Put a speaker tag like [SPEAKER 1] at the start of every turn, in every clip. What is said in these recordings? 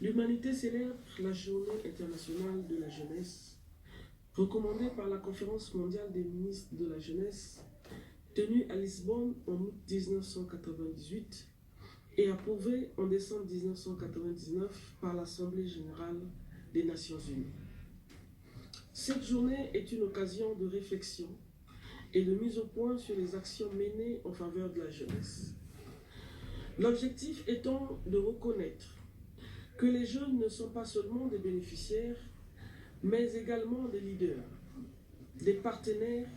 [SPEAKER 1] L'humanité célèbre la Journée internationale de la jeunesse, recommandée par la Conférence mondiale des ministres de la jeunesse, tenue à Lisbonne en août 1998 et approuvée en décembre 1999 par l'Assemblée générale des Nations unies. Cette journée est une occasion de réflexion et de mise au point sur les actions menées en faveur de la jeunesse. L'objectif étant de reconnaître que les jeunes ne sont pas seulement des bénéficiaires, mais également des leaders, des partenaires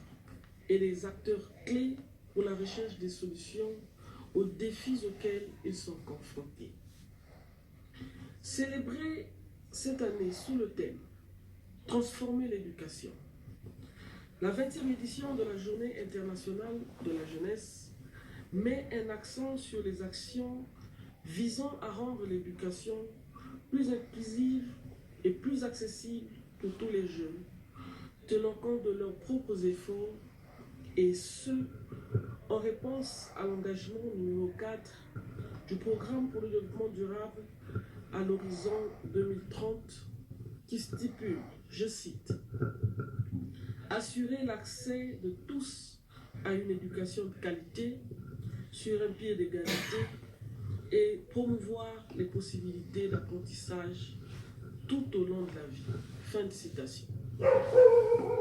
[SPEAKER 1] et des acteurs clés pour la recherche des solutions aux défis auxquels ils sont confrontés. Célébrer cette année sous le thème « Transformer l'éducation », la 20e édition de la Journée internationale de la jeunesse met un accent sur les actions visant à rendre l'éducation plus inclusive et plus accessible pour tous les jeunes, tenant compte de leurs propres efforts, et ce, en réponse à l'engagement numéro 4 du Programme pour le développement durable à l'horizon 2030, qui stipule, je cite, « Assurer l'accès de tous à une éducation de qualité sur un pied d'égalité et promouvoir les possibilités d'apprentissage tout au long de la vie. » Fin de citation.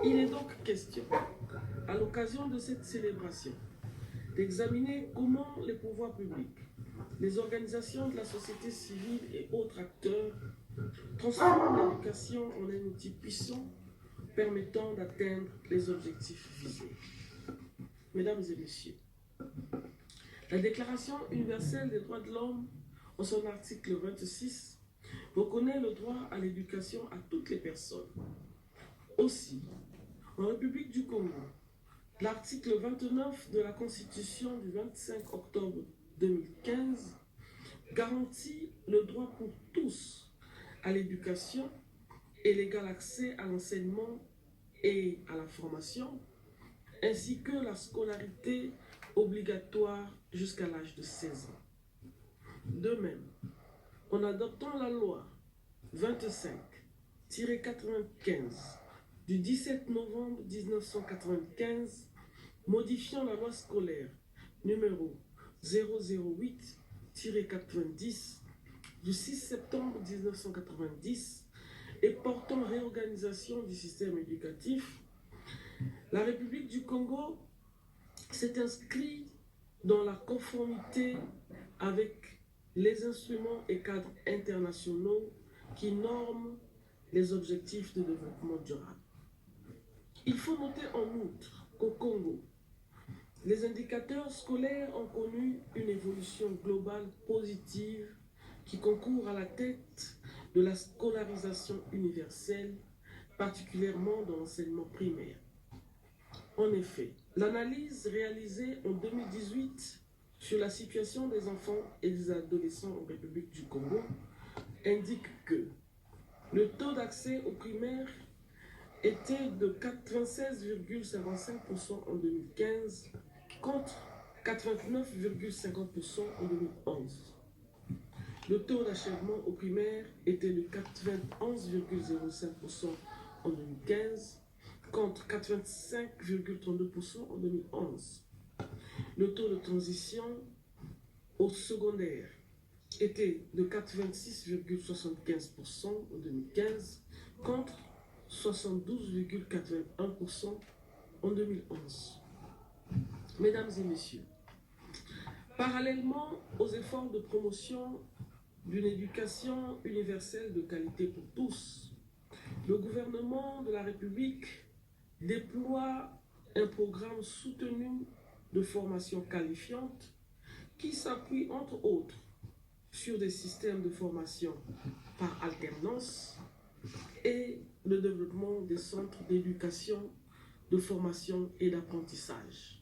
[SPEAKER 1] Il est donc question, à l'occasion de cette célébration, d'examiner comment les pouvoirs publics, les organisations de la société civile et autres acteurs transforment l'éducation en un outil puissant permettant d'atteindre les objectifs visés. Mesdames et messieurs, la Déclaration universelle des droits de l'homme, en son article 26, reconnaît le droit à l'éducation à toutes les personnes. Aussi, en République du Congo, l'article 29 de la Constitution du 25 octobre 2015 garantit le droit pour tous à l'éducation et l'égal accès à l'enseignement et à la formation, ainsi que la scolarité obligatoire jusqu'à l'âge de 16 ans. De même, en adoptant la loi 25-95 du 17 novembre 1995, modifiant la loi scolaire numéro 008-90 du 6 septembre 1990 et portant réorganisation du système éducatif, la République du Congo s'est inscrite dans la conformité avec les instruments et cadres internationaux qui norment les objectifs de développement durable. Il faut noter en outre qu'au Congo, les indicateurs scolaires ont connu une évolution globale positive qui concourt à la tête de la scolarisation universelle, particulièrement dans l'enseignement primaire. En effet, l'analyse réalisée en 2018 sur la situation des enfants et des adolescents en République du Congo indique que le taux d'accès aux primaires était de 96,55% en 2015 contre 89,50% en 2011. Le taux d'achèvement aux primaires était de 91,05% en 2015 contre 85,32% en 2011. Le taux de transition au secondaire était de 86,75% en 2015 contre 72,81% en 2011. Mesdames et messieurs, parallèlement aux efforts de promotion d'une éducation universelle de qualité pour tous, le gouvernement de la République déploie un programme soutenu de formation qualifiante qui s'appuie entre autres sur des systèmes de formation par alternance et le développement des centres d'éducation, de formation et d'apprentissage.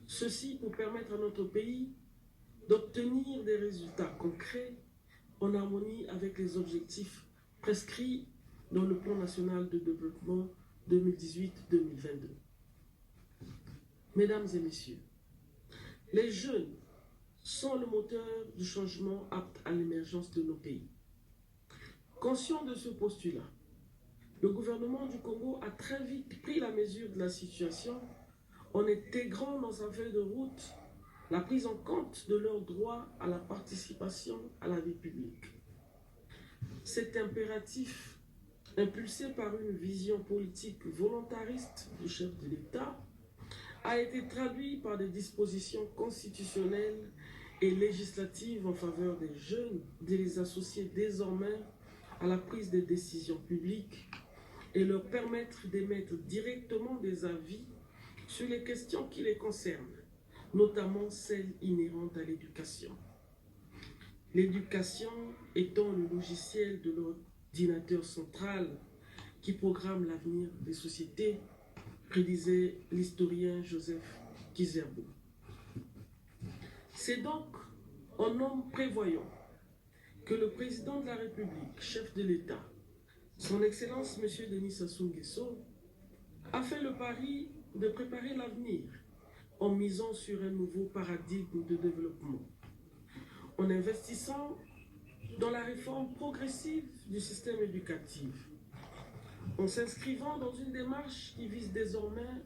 [SPEAKER 1] Ceci pour permettre à notre pays d'obtenir des résultats concrets en harmonie avec les objectifs prescrits dans le Plan national de développement 2018-2022. Mesdames et messieurs, les jeunes sont le moteur du changement apte à l'émergence de nos pays. Conscient de ce postulat, le gouvernement du Congo a très vite pris la mesure de la situation en intégrant dans sa feuille de route la prise en compte de leur droit à la participation à la vie publique. Cet impératif, impulsé par une vision politique volontariste du chef de l'État, a été traduit par des dispositions constitutionnelles et législatives en faveur des jeunes, de les associer désormais à la prise des décisions publiques et leur permettre d'émettre directement des avis sur les questions qui les concernent, notamment celles inhérentes à l'éducation. L'éducation étant le logiciel de l'ordinateur central qui programme l'avenir des sociétés, prédisait l'historien Joseph Kizerbo. C'est donc un homme prévoyant que le président de la République, chef de l'État, son Excellence M. Denis Sassou Nguesso, a fait le pari de préparer l'avenir en misant sur un nouveau paradigme de développement, en investissant dans la réforme progressive du système éducatif, en s'inscrivant dans une démarche qui vise désormais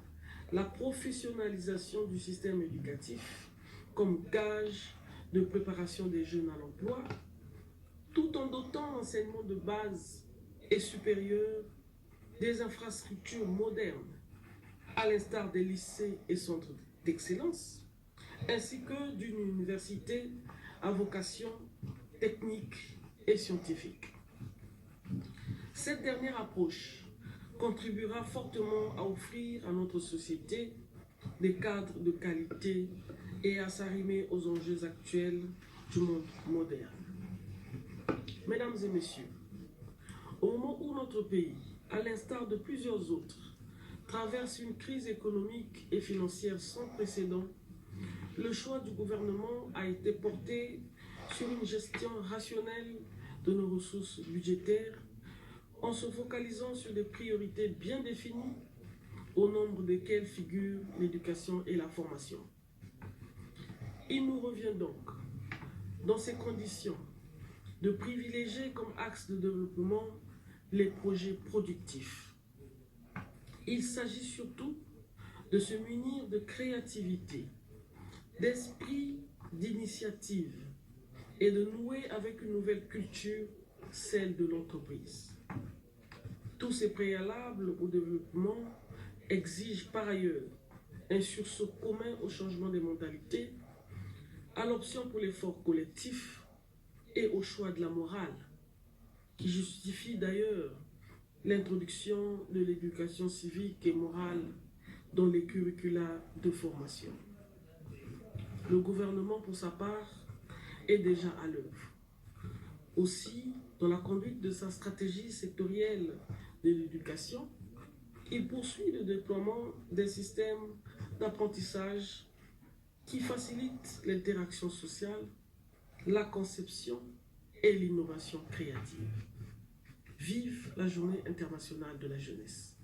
[SPEAKER 1] la professionnalisation du système éducatif comme gage de préparation des jeunes à l'emploi, tout en dotant l'enseignement de base et supérieur des infrastructures modernes, à l'instar des lycées et centres d'excellence, ainsi que d'une université à vocation technique et scientifique. Cette dernière approche contribuera fortement à offrir à notre société des cadres de qualité et à s'arrimer aux enjeux actuels du monde moderne. Mesdames et messieurs, au moment où notre pays, à l'instar de plusieurs autres, traverse une crise économique et financière sans précédent, le choix du gouvernement a été porté sur une gestion rationnelle de nos ressources budgétaires en se focalisant sur des priorités bien définies au nombre desquelles figurent l'éducation et la formation. Il nous revient donc, dans ces conditions, de privilégier comme axe de développement les projets productifs. Il s'agit surtout de se munir de créativité, d'esprit d'initiative et de nouer avec une nouvelle culture, celle de l'entreprise. Tous ces préalables au développement exigent par ailleurs un sursaut commun au changement des mentalités, à l'option pour l'effort collectif et au choix de la morale, qui justifie d'ailleurs l'introduction de l'éducation civique et morale dans les curricula de formation. Le gouvernement, pour sa part, est déjà à l'œuvre. Aussi, dans la conduite de sa stratégie sectorielle de l'éducation, il poursuit le déploiement des systèmes d'apprentissage qui facilitent l'interaction sociale, la conception et l'innovation créative. Vive la Journée internationale de la jeunesse!